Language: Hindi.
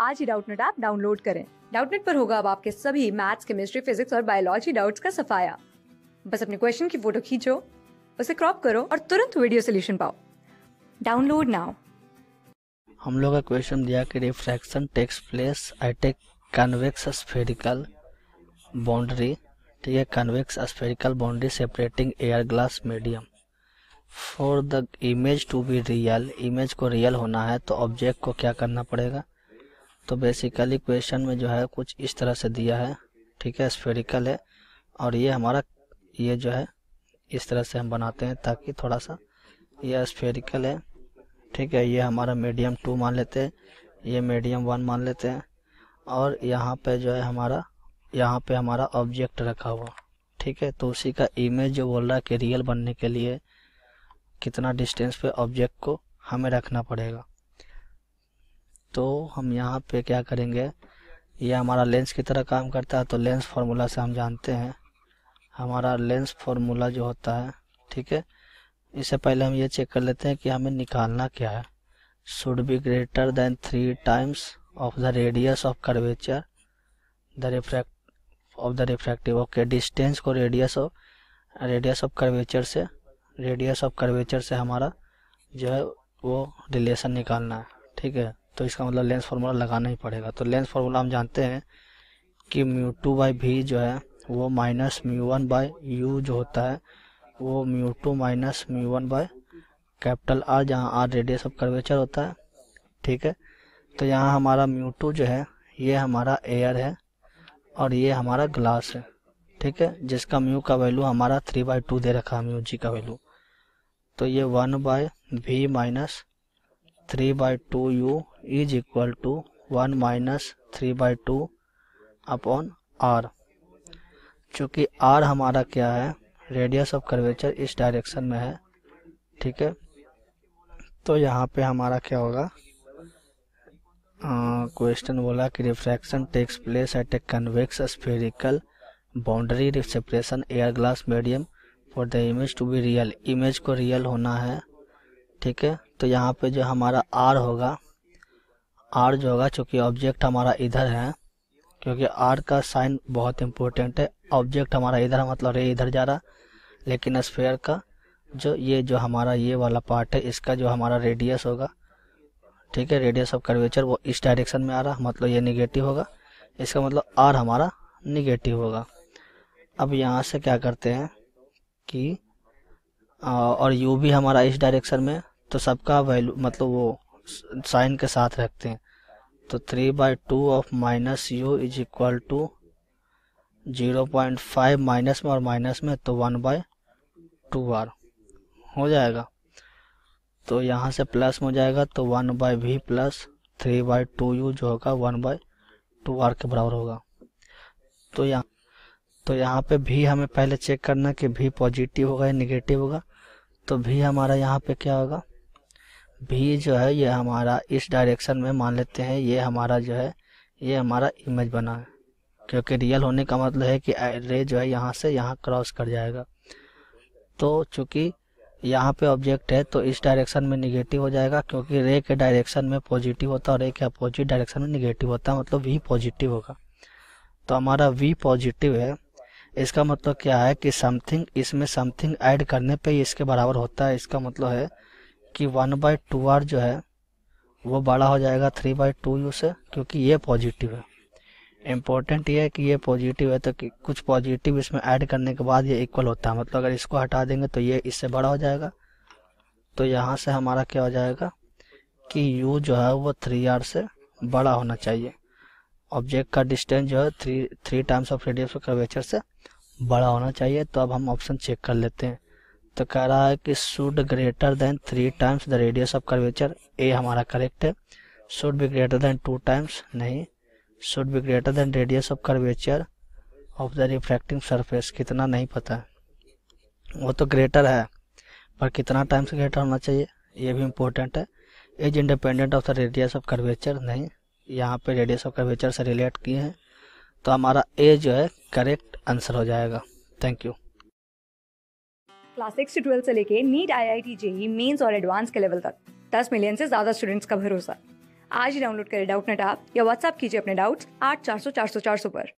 आज ही डाउटनेट ऐप डाउनलोड करें। डाउटनेट पर होगा अब आपके सभी मैथ्स, केमिस्ट्री, फिजिक्स और बायोलॉजी डाउट्स का सफाया। बस अपने क्वेश्चन की फोटो खींचो, उसे क्रॉप करो और तुरंत वीडियो सोल्यूशन पाओ। Download now. हम लोग का क्वेश्चन दिया कि refraction takes place at a convex spherical boundary, ठीक है, convex spherical boundary separating air glass medium. For the image to be real, image को रियल होना है तो ऑब्जेक्ट को क्या करना पड़ेगा। तो बेसिकली क्वेश्चन में जो है कुछ इस तरह से दिया है, ठीक है, स्फेरिकल है और ये हमारा ये जो है इस तरह से हम बनाते हैं ताकि थोड़ा सा ये स्फेरिकल है, ठीक है। ये हमारा मीडियम 2 मान लेते हैं, ये मीडियम 1 मान लेते हैं और यहाँ पे जो है हमारा यहाँ पे हमारा ऑब्जेक्ट रखा हुआ, ठीक है। तो उसी का इमेज जो बोल रहा है कि रियल बनने के लिए कितना डिस्टेंस पे ऑब्जेक्ट को हमें रखना पड़ेगा। तो हम यहाँ पे क्या करेंगे, ये हमारा लेंस की तरह काम करता है तो लेंस फार्मूला से हम जानते हैं हमारा लेंस फार्मूला जो होता है, ठीक है। इससे पहले हम ये चेक कर लेते हैं कि हमें निकालना क्या है। Should be greater than 3 times of the radius of curvature the refractive. Okay, distance को रेडियस ऑफ कर्वेचर से हमारा जो है वो रिलेशन निकालना है, ठीक है। तो इसका मतलब लेंस फार्मूला लगाना ही पड़ेगा। तो लेंस फार्मूला हम जानते हैं कि μ2/v जो है वो माइनस μ1/u जो होता है वो μ2 माइनस μ1/R, जहाँ R रेडियस ऑफ कर्वेचर होता है, ठीक है। तो यहाँ हमारा μ2 जो है ये हमारा एयर है और ये हमारा ग्लास है, ठीक है, जिसका म्यू का वैल्यू हमारा 3/2 दे रखा है, म्यू जी का वैल्यू। तो ये 1/v minus 3/2u is equal to 1 minus 3/2 upon R। चूँकि R हमारा क्या है, रेडियस ऑफ कर्वेचर इस डायरेक्शन में है, ठीक है। तो यहाँ पे हमारा क्या होगा, क्वेश्चन बोला कि refraction takes place at a convex spherical boundary separation air glass medium for the image to be real, image को रियल होना है, ठीक है। तो यहाँ पे जो हमारा R होगा, R जो होगा चूँकि ऑब्जेक्ट हमारा इधर है, क्योंकि R का साइन बहुत इंपॉर्टेंट है। ऑब्जेक्ट हमारा इधर है मतलब रे इधर जा रहा, लेकिन स्फेयर का जो हमारा ये वाला पार्ट है इसका जो हमारा रेडियस होगा, ठीक है, रेडियस ऑफ कर्वेचर वो इस डायरेक्शन में आ रहा, मतलब ये निगेटिव होगा। इसका मतलब R हमारा निगेटिव होगा। अब यहाँ से क्या करते हैं कि और U भी हमारा इस डायरेक्शन में, तो सबका वैल्यू मतलब वो साइन के साथ रखते हैं। तो 3/2 of minus u is equal to 0.5 minus में और माइनस में तो 1/2r हो जाएगा। तो यहाँ से प्लस हो जाएगा तो 1/v प्लस 3/2u जो होगा 1/2r के बराबर होगा। तो यहाँ पे भी हमें पहले चेक करना कि भी पॉजिटिव होगा या निगेटिव होगा। तो भी हमारा यहाँ पे क्या होगा, भी जो है ये हमारा इस डायरेक्शन में मान लेते हैं, ये हमारा जो है ये हमारा इमेज बना है, क्योंकि रियल होने का मतलब है कि रे जो है यहाँ से यहाँ क्रॉस कर जाएगा। तो चूंकि यहाँ पे ऑब्जेक्ट है तो इस डायरेक्शन में निगेटिव हो जाएगा, क्योंकि रे के डायरेक्शन में पॉजिटिव होता है और रे के अपोजिट डायरेक्शन में निगेटिव होता है, मतलब वी पॉजिटिव होगा। तो हमारा वी पॉजिटिव है, इसका मतलब क्या है कि समथिंग, इसमें समथिंग ऐड करने पे ही इसके बराबर होता है। इसका मतलब है कि 1/2r जो है वो बड़ा हो जाएगा 3/2u से, क्योंकि ये पॉजिटिव है। इम्पोर्टेंट ये है कि ये पॉजिटिव है तो कि कुछ पॉजिटिव इसमें ऐड करने के बाद ये इक्वल होता है, मतलब अगर इसको हटा देंगे तो ये इससे बड़ा हो जाएगा। तो यहाँ से हमारा क्या हो जाएगा कि u जो है वो 3r से बड़ा होना चाहिए। ऑब्जेक्ट का डिस्टेंस जो है 3 times of radius of curvature से बड़ा होना चाहिए। तो अब हम ऑप्शन चेक कर लेते हैं। तो कह रहा है कि should greater than 3 times the radius of curvature, a हमारा करेक्ट है। Should be greater than 2 times नहीं, should be greater than radius of curvature of the refracting surface, कितना नहीं पता है, वो तो ग्रेटर है पर कितना टाइम्स ग्रेटर होना चाहिए ये भी इम्पोर्टेंट है। Is independent of the radius of curvature नहीं, यहाँ पे रेडियस ऑफ कर्वेचर से रिलेट किए हैं, तो हमारा ए जो है करेक्ट आंसर हो जाएगा। Thank you. क्लास 6 से 12 से लेके नीट, IIT, JEE मेंस और एडवांस के लेवल तक 10 मिलियन से ज्यादा स्टूडेंट्स का भरोसा। आज ही डाउनलोड करें डाउटनेट ऐप या व्हाट्सएप कीजिए अपने डाउट्स 8400 400 400 पर।